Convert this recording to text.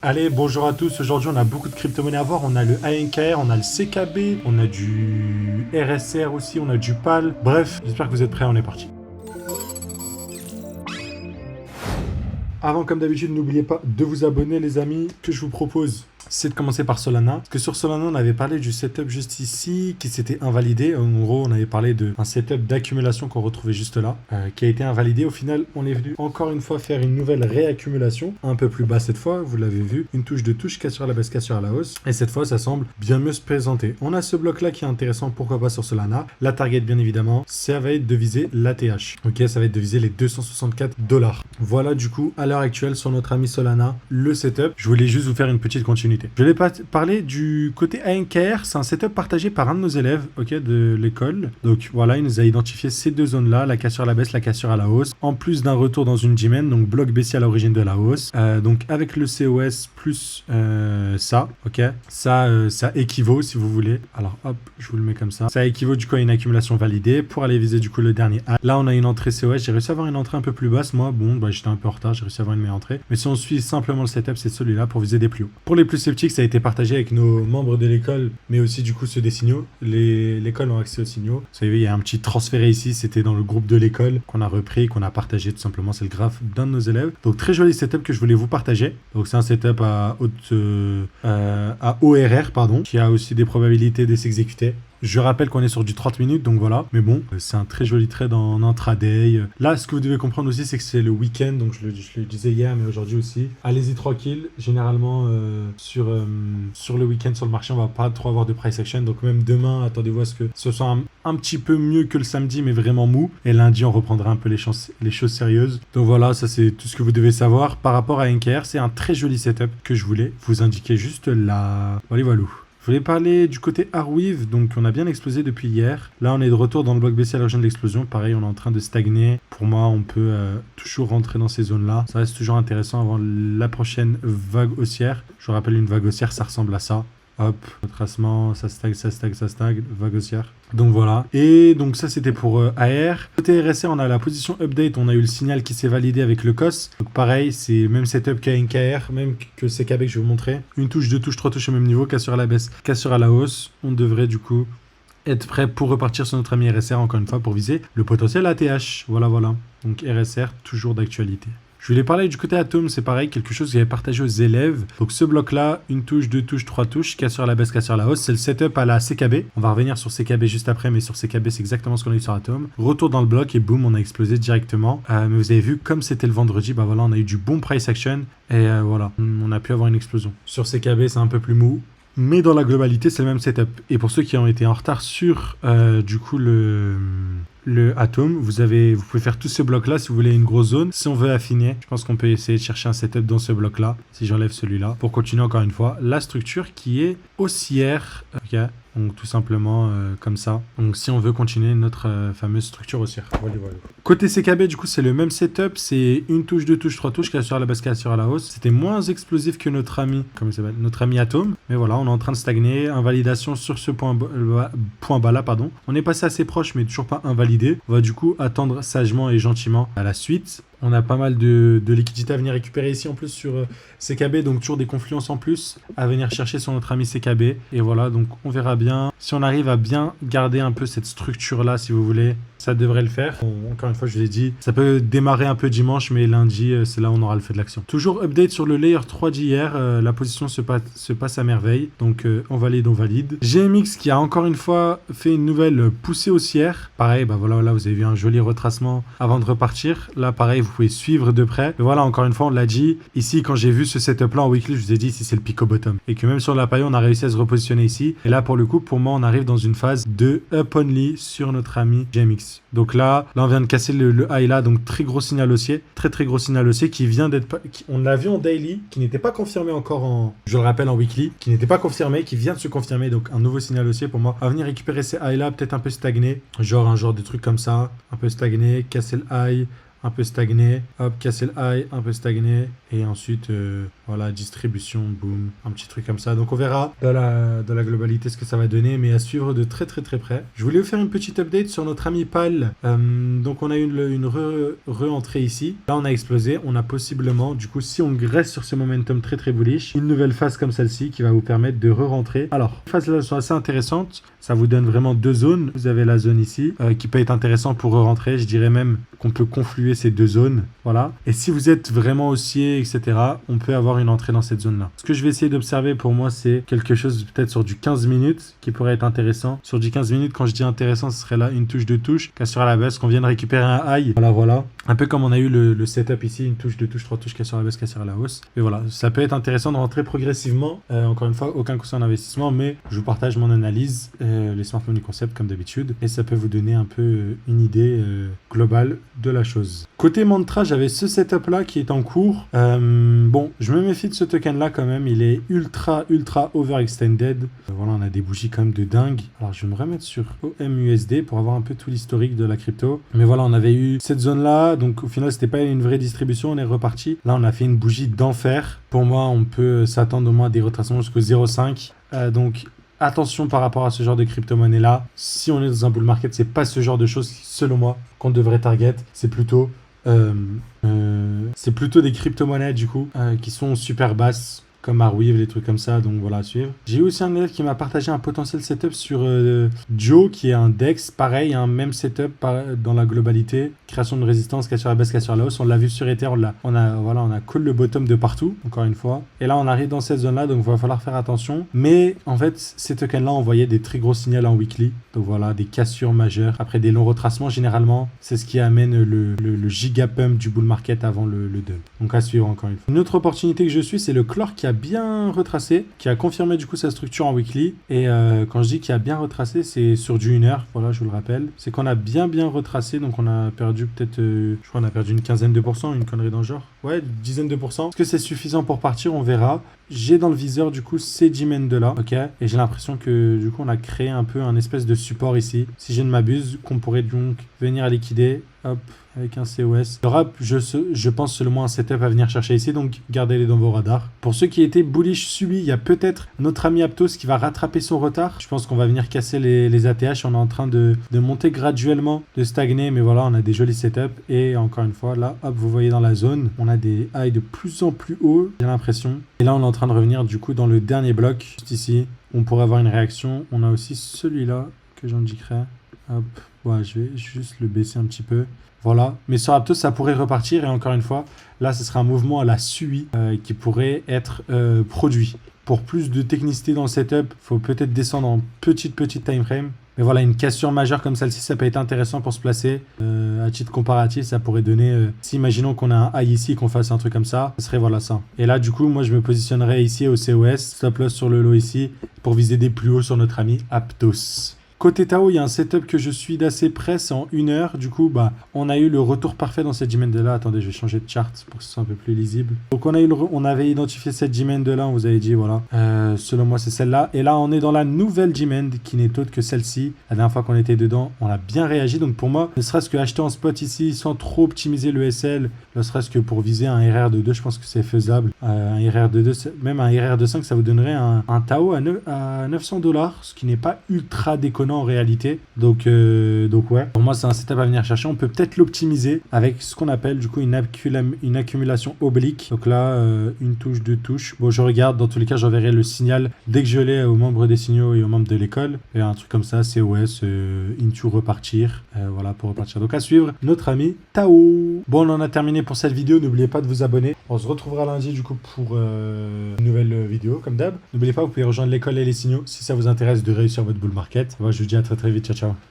Allez, bonjour à tous. Aujourd'hui, on a beaucoup de crypto-monnaies à voir. On a le ANKR, on a le CKB, on a du RSR aussi, on a du PAL. Bref, j'espère que vous êtes prêts. On est parti. Avant, comme d'habitude, n'oubliez pas de vous abonner, les amis. Ce que je vous propose, c'est de commencer par Solana. Parce que sur Solana, on avait parlé du setup juste ici, qui s'était invalidé. En gros, on avait parlé d'un setup d'accumulation qu'on retrouvait juste là, qui a été invalidé. Au final, on est venu encore une fois faire une nouvelle réaccumulation, un peu plus bas cette fois, vous l'avez vu. Une touche de touche, cassure à la baisse, cassure à la hausse. Et cette fois, ça semble bien mieux se présenter. On a ce bloc-là qui est intéressant, pourquoi pas sur Solana. La target, bien évidemment, ça va être de viser l'ATH. Ok, ça va être de viser les 264 $. Voilà, du coup, à l'heure actuelle, sur notre ami Solana, le setup. Je voulais juste vous faire une petite continuité. Je vais parler du côté ANKR, c'est un setup partagé par un de nos élèves, ok, de l'école. Donc voilà, il nous a identifié ces deux zones-là, la cassure à la baisse, la cassure à la hausse, en plus d'un retour dans une G-Men, donc bloc baissier à l'origine de la hausse. Donc avec le COS plus ça, ok, ça équivaut si vous voulez. Alors hop, je vous le mets comme ça. Ça équivaut du coup à une accumulation validée pour aller viser du coup le dernier A. Là, on a une entrée COS. J'ai réussi à avoir une entrée un peu plus basse. Moi, bon, bah, j'étais un peu en retard. J'ai réussi à avoir une meilleure entrée. Mais si on suit simplement le setup, c'est celui-là pour viser des plus hauts. Pour les plus sceptiques, ça a été partagé avec nos membres de l'école, mais aussi du coup ceux des signaux. L'école ont accès aux signaux. Vous savez, il y a un petit transféré ici. C'était dans le groupe de l'école qu'on a repris, qu'on a partagé tout simplement. C'est le graphe d'un de nos élèves. Donc très joli setup que je voulais vous partager. Donc c'est un setup à ORR, pardon, qui a aussi des probabilités de s'exécuter. Je rappelle qu'on est sur du 30 minutes, donc voilà. Mais bon, c'est un très joli trade en intraday. Là, ce que vous devez comprendre aussi, c'est que c'est le week-end. Donc je le disais hier, mais aujourd'hui aussi. Allez-y tranquille. Généralement, sur le week-end, sur le marché, on va pas trop avoir de price action. Donc même demain, attendez-vous à ce que ce soit un petit peu mieux que le samedi, mais vraiment mou. Et lundi, on reprendra un peu les choses sérieuses. Donc voilà, ça c'est tout ce que vous devez savoir. Par rapport à NKR, c'est un très joli setup que je voulais vous indiquer juste là. Voilà. Je voulais parler du côté Arweave, donc on a bien explosé depuis hier. Là, on est de retour dans le bloc baissier à l'origine de l'explosion. Pareil, on est en train de stagner. Pour moi, on peut toujours rentrer dans ces zones-là. Ça reste toujours intéressant avant la prochaine vague haussière. Je vous rappelle, une vague haussière, ça ressemble à ça. Hop, retracement, ça stagne, vague haussière. Donc voilà. Et donc ça, c'était pour AR. Côté RSR, on a la position update. On a eu le signal qui s'est validé avec le COS. Donc pareil, c'est même setup qu'à NKR, même que CKB que je vais vous montrer. Une touche, deux touches, trois touches au même niveau. Cassure à la baisse, cassure à la hausse. On devrait du coup être prêt pour repartir sur notre ami RSR, encore une fois, pour viser le potentiel ATH. Voilà. Donc RSR, toujours d'actualité. Je voulais parler du côté Atom, c'est pareil, quelque chose que j'avais partagé aux élèves. Donc ce bloc-là, une touche, deux touches, trois touches, cassure à la baisse, cassure à la hausse, c'est le setup à la CKB. On va revenir sur CKB juste après, mais sur CKB, c'est exactement ce qu'on a eu sur Atom. Retour dans le bloc et boum, on a explosé directement. Mais vous avez vu, comme c'était le vendredi, bah voilà, on a eu du bon price action et voilà, on a pu avoir une explosion. Sur CKB, c'est un peu plus mou. Mais dans la globalité, c'est le même setup. Et pour ceux qui ont été en retard sur du coup le Atom, vous pouvez faire tout ce bloc-là si vous voulez une grosse zone. Si on veut affiner, je pense qu'on peut essayer de chercher un setup dans ce bloc-là, si j'enlève celui-là, pour continuer encore une fois. La structure qui est haussière, ok, donc tout simplement comme ça. Donc si on veut continuer notre fameuse structure haussière. Voilà. Côté CKB, du coup, c'est le même setup. C'est une touche, deux touches, trois touches, cassure à la baisse, cassure à la hausse. C'était moins explosif que notre ami, comment il s'appelle, notre ami Atom. Mais voilà, on est en train de stagner. Invalidation sur ce point bas là, pardon. On est passé assez proche, mais toujours pas invalidé. On va du coup attendre sagement et gentiment à la suite. On a pas mal de liquidités à venir récupérer ici en plus sur CKB, donc toujours des confluences en plus à venir chercher sur notre ami CKB. Et voilà, donc on verra bien. Si on arrive à bien garder un peu cette structure-là, si vous voulez, ça devrait le faire. Encore une fois, je vous ai dit, ça peut démarrer un peu dimanche, mais lundi, c'est là où on aura le fait de l'action. Toujours update sur le layer 3 d'hier. La position se passe à merveille. Donc, on valide. GMX qui a encore une fois fait une nouvelle poussée haussière. Pareil, bah voilà, là, vous avez vu un joli retracement avant de repartir. Là, pareil, vous pouvez suivre de près. Mais voilà, encore une fois, on l'a dit. Ici, quand j'ai vu ce setup-là en weekly, je vous ai dit, ici, c'est le pic au bottom. Et que même sur la paille, on a réussi à se repositionner ici. Et là, pour le coup, pour moi, on arrive dans une phase de up only sur notre ami GMX. Donc là, on vient de casser le high là, donc très gros signal haussier, très gros signal haussier qui vient d'être, on l'a vu en daily, qui n'était pas confirmé encore je le rappelle en weekly, qui n'était pas confirmé, qui vient de se confirmer, donc un nouveau signal haussier pour moi. À venir récupérer ces high là, peut-être un peu stagné, genre de truc comme ça, un peu stagné, casser le high, un peu stagné, hop, casser le high, un peu stagné, Et ensuite, voilà, distribution, boum, un petit truc comme ça. Donc on verra dans la globalité ce que ça va donner, mais à suivre de très très très près. Je voulais vous faire une petite update sur notre ami PAL. Donc on a eu une re-entrée ici. Là on a explosé, on a possiblement, du coup si on reste sur ce momentum très très bullish, une nouvelle phase comme celle-ci qui va vous permettre de re-rentrer. Alors, les phases là sont assez intéressantes. Ça vous donne vraiment deux zones. Vous avez la zone ici qui peut être intéressant pour re-rentrer. Je dirais même qu'on peut confluer ces deux zones. Voilà. Et si vous êtes vraiment haussier, etc., on peut avoir une entrée dans cette zone-là. Ce que je vais essayer d'observer pour moi, c'est quelque chose peut-être sur du 15 minutes qui pourrait être intéressant. Sur du 15 minutes, quand je dis intéressant, ce serait là une touche de touche, cassure à la baisse, qu'on vient de récupérer un high. Voilà, voilà. Un peu comme on a eu le setup ici, une touche, deux touches, trois touches, cassure à la baisse, cassure à la hausse. Et voilà, ça peut être intéressant de rentrer progressivement. Encore une fois, aucun conseil en investissement, mais je vous partage mon analyse, les smart money concepts comme d'habitude, et ça peut vous donner un peu une idée globale de la chose. Côté mantra, j'avais ce setup là qui est en cours. Bon, je me méfie de ce token là quand même, il est ultra overextended. Voilà, on a des bougies quand même de dingue. Alors je vais me remettre sur OMUSD pour avoir un peu tout l'historique de la crypto. Mais voilà, on avait eu cette zone là, donc au final c'était pas une vraie distribution, on est reparti. Là on a fait une bougie d'enfer. Pour moi, on peut s'attendre au moins à des retracements jusqu'au 0,5. Donc attention par rapport à ce genre de crypto-monnaie là. Si on est dans un bull market, c'est pas ce genre de choses, selon moi, qu'on devrait target. C'est plutôt des crypto-monnaies du coup qui sont super basses, comme Arweave, des trucs comme ça, donc voilà à suivre. J'ai eu aussi un élève qui m'a partagé un potentiel setup sur Joe, qui est un DEX, pareil, un même setup dans la globalité, création de résistance, cassure à la baisse, cassure à la hausse. On l'a vu sur Ether, on a call le bottom de partout, encore une fois. Et là, on arrive dans cette zone-là, donc il va falloir faire attention. Mais en fait, ces tokens-là envoyaient des très gros signaux en weekly. Donc voilà, des cassures majeures. Après des longs retracements, généralement, c'est ce qui amène le giga pump du bull market avant le dump. Donc à suivre encore une fois. Une autre opportunité que je suis, c'est le Clore qui a bien retracé, qui a confirmé du coup sa structure en weekly. Et quand je dis qu'il a bien retracé, c'est sur du 1 heure, voilà, je vous le rappelle. C'est qu'on a bien retracé, donc on a perdu peut-être, je crois qu'on a perdu une quinzaine de pourcents, une connerie dans le genre. Ouais, une dizaine de pourcents. Est-ce que c'est suffisant pour partir? On verra. J'ai dans le viseur du coup ces G-Men de là, ok, et j'ai l'impression que du coup on a créé un peu un espèce de support ici, si je ne m'abuse, qu'on pourrait donc venir à liquider, hop, avec un COS. Il y aura, je pense seulement un setup à venir chercher ici, donc gardez-les dans vos radars. Pour ceux qui étaient bullish subi, il y a peut-être notre ami Aptos qui va rattraper son retard. Je pense qu'on va venir casser les ATH, on est en train de monter graduellement, de stagner, mais voilà, on a des jolis setups, et encore une fois, là, hop, vous voyez dans la zone, on a des highs de plus en plus haut, j'ai l'impression, et là on est en train de revenir du coup dans le dernier bloc, juste ici, on pourrait avoir une réaction. On a aussi celui-là que j'indiquerai, hop, ouais, je vais juste le baisser un petit peu. Voilà, mais sur Aptos, ça pourrait repartir. Et encore une fois, là, ce sera un mouvement à la SUI qui pourrait être produit. Pour plus de technicité dans le setup, il faut peut-être descendre en petite time frame. Mais voilà, une cassure majeure comme celle-ci, ça peut être intéressant pour se placer. À titre comparatif, ça pourrait donner... si imaginons qu'on a un high ici et qu'on fasse un truc comme ça, ce serait voilà ça. Et là, du coup, moi, je me positionnerai ici au COS, stop loss sur le low ici, pour viser des plus hauts sur notre ami Aptos. Côté Tao, il y a un setup que je suis d'assez près, c'est en 1 heure. Du coup, on a eu le retour parfait dans cette G-Men de là. Attendez, je vais changer de chart pour que ce soit un peu plus lisible. Donc, on avait identifié cette G-Men de là. On vous avait dit, voilà, selon moi, c'est celle-là. Et là, on est dans la nouvelle G-Men qui n'est autre que celle-ci. La dernière fois qu'on était dedans, on a bien réagi. Donc, pour moi, ne serait-ce que acheter en spot ici sans trop optimiser le SL, ne serait-ce que pour viser un RR de 2, je pense que c'est faisable. Un RR de 2, même un RR de 5, ça vous donnerait un Tao à 900$, ce qui n'est pas ultra déconnant en réalité. Donc ouais, pour moi c'est un setup à venir chercher. On peut peut-être l'optimiser avec ce qu'on appelle du coup une accumulation oblique. Donc là une touche, deux touches. Bon, je regarde, dans tous les cas j'enverrai le signal dès que je l'ai aux membres des signaux et aux membres de l'école, et un truc comme ça, COS into repartir, voilà, pour repartir. Donc à suivre notre ami Tao. Bon, on en a terminé pour cette vidéo. N'oubliez pas de vous abonner. On se retrouvera lundi du coup pour une nouvelle vidéo comme d'hab. N'oubliez pas, vous pouvez rejoindre l'école et les signaux si ça vous intéresse de réussir votre bull market. Moi je vous dis à très vite, ciao ciao.